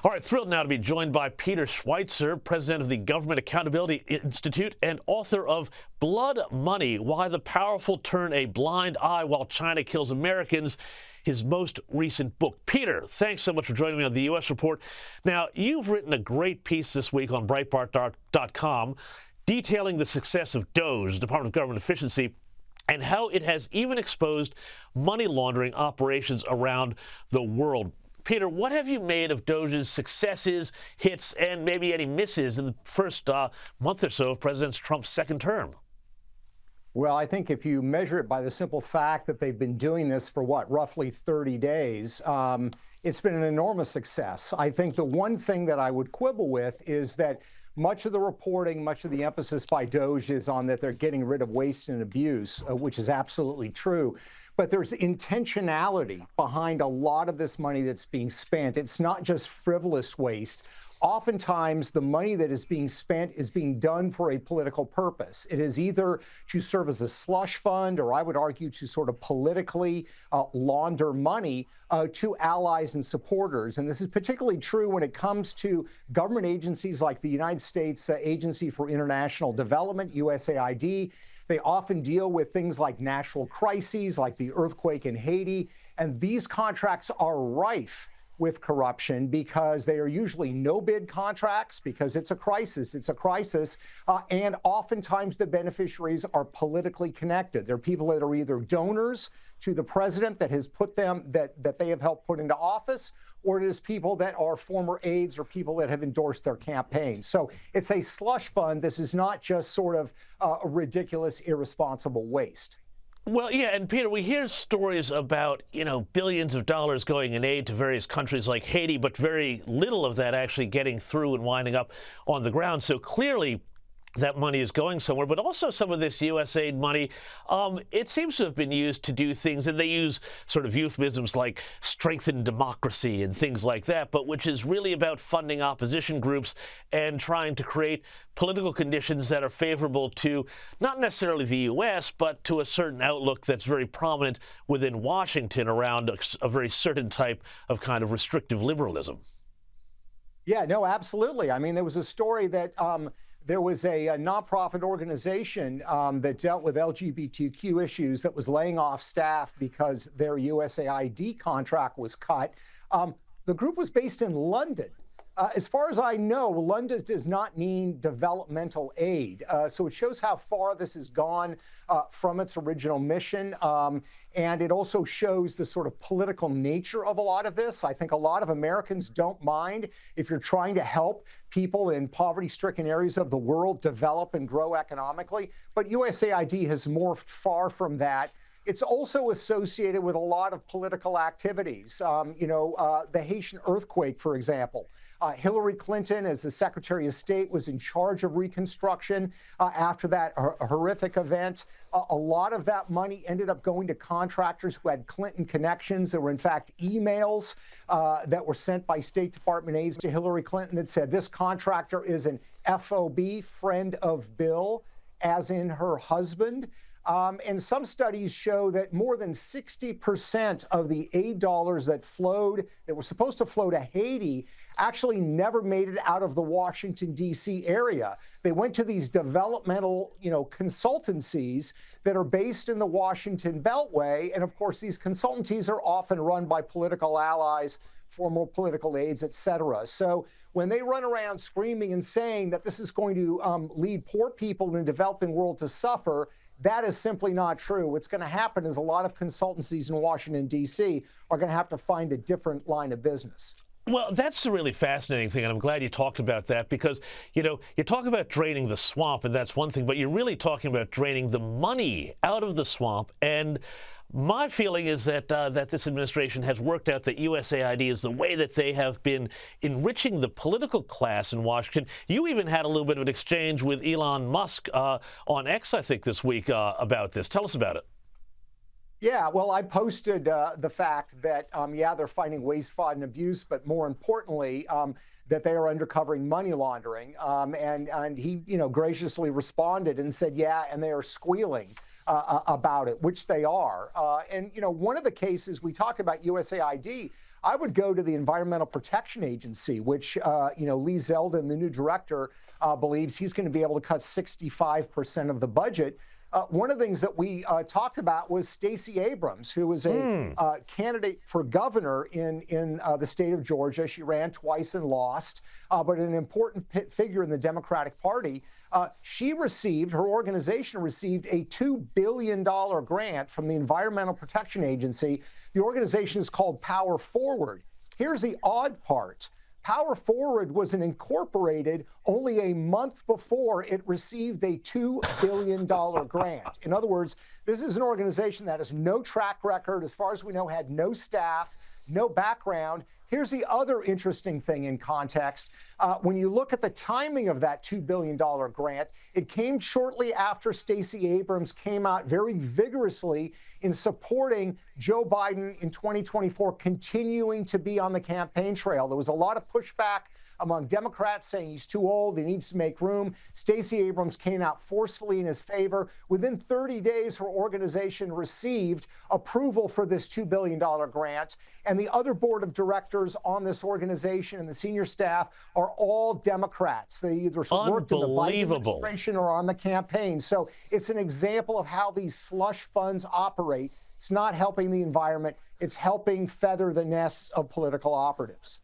All right, thrilled now to be joined by Peter Schweizer, president of the Government Accountability Institute and author of Blood Money, Why the Powerful Turn a Blind Eye While China Kills Americans, his most recent book. Peter, thanks so much for joining me on the U.S. Report. Now, you've written a great piece this week on Breitbart.com detailing the success of DOGE, Department of Government Efficiency, and how it has even exposed money laundering operations around the world. Peter, what have you made of DOGE's successes, hits, and maybe any misses in the first month or so of President Trump's second term? Well, I think if you measure it by the simple fact that they've been doing this for, roughly 30 days, it's been an enormous success. I think the one thing that I would quibble with is that much of the reporting, much of the emphasis by DOGE is on that they're getting rid of waste and abuse, which is absolutely true. But there's intentionality behind a lot of this money that's being spent. It's not just frivolous waste. Oftentimes, the money that is being spent is being done for a political purpose. It is either to serve as a slush fund, or I would argue to sort of politically launder money to allies and supporters. And this is particularly true when it comes to government agencies like the United States Agency for International Development, USAID. They often deal with things like natural crises, like the earthquake in Haiti. And these contracts are rife with corruption because they are usually no-bid contracts because it's a crisis. And oftentimes the beneficiaries are politically connected. They're people that are either donors to the president that has put them, that they have helped put into office, or it is people that are former aides or people that have endorsed their campaigns. So it's a slush fund. This is not just sort of a ridiculous, irresponsible waste. Well, yeah, and Peter, we hear stories about, billions of dollars going in aid to various countries like Haiti, but very little of that actually getting through and winding up on the ground. So clearly, that money is going somewhere, but also some of this USAID money, it seems to have been used to do things, and they use sort of euphemisms like strengthen democracy and things like that, but which is really about funding opposition groups and trying to create political conditions that are favorable to not necessarily the U.S., but to a certain outlook that's very prominent within Washington around a very certain type of kind of restrictive liberalism. Yeah, no, absolutely. I mean, there was a story that there was a nonprofit organization that dealt with LGBTQ issues that was laying off staff because their USAID contract was cut. The group was based in London. As far as I know, London does not mean developmental aid. So it shows how far this has gone from its original mission. And it also shows the sort of political nature of a lot of this. I think a lot of Americans don't mind if you're trying to help people in poverty-stricken areas of the world develop and grow economically. But USAID has morphed far from that. It's also associated with a lot of political activities. The Haitian earthquake, for example. Hillary Clinton, as the Secretary of State, was in charge of reconstruction after that horrific event. A lot of that money ended up going to contractors who had Clinton connections. There were, in fact, emails that were sent by State Department aides to Hillary Clinton that said this contractor is an FOB, friend of Bill, as in her husband. And some studies show that more than 60% of the aid dollars that were supposed to flow to Haiti actually never made it out of the Washington, D.C. area. They went to these developmental, consultancies that are based in the Washington Beltway. And of course, these consultancies are often run by political allies, former political aides, et cetera. So when they run around screaming and saying that this is going to lead poor people in the developing world to suffer, that is simply not true. What's going to happen is a lot of consultancies in Washington, D.C. are going to have to find a different line of business. Well, that's a really fascinating thing, and I'm glad you talked about that because, you talk about draining the swamp, and that's one thing, but you're really talking about draining the money out of the swamp. And my feeling is that that this administration has worked out that USAID is the way that they have been enriching the political class in Washington. You even had a little bit of an exchange with Elon Musk on X, I think, this week about this. Tell us about it. Yeah, well, I posted the fact that, they're fighting waste, fraud, and abuse, but more importantly, that they are uncovering money laundering. And he, graciously responded and said, yeah, and they are squealing about it, which they are. And one of the cases we talked about USAID, I would go to the Environmental Protection Agency, which, Lee Zeldin, the new director, believes he's going to be able to cut 65% of the budget. One of the things that we talked about was Stacey Abrams, who was a candidate for governor in the state of Georgia. She ran twice and lost, but an important figure in the Democratic Party. Her organization received a $2 billion grant from the Environmental Protection Agency. The organization is called Power Forward. Here's the odd part. Power Forward was incorporated only a month before it received a $2 billion grant. In other words, this is an organization that has no track record, as far as we know, had no staff, no background. Here's the other interesting thing in context. When you look at the timing of that $2 billion grant, it came shortly after Stacey Abrams came out very vigorously in supporting Joe Biden in 2024 continuing to be on the campaign trail. There was a lot of pushback among Democrats saying he's too old, he needs to make room. Stacey Abrams came out forcefully in his favor. Within 30 days, her organization received approval for this $2 billion grant. And the other board of directors on this organization and the senior staff are all Democrats. They either worked in the Biden administration or on the campaign. So it's an example of how these slush funds operate. It's not helping the environment. It's helping feather the nests of political operatives.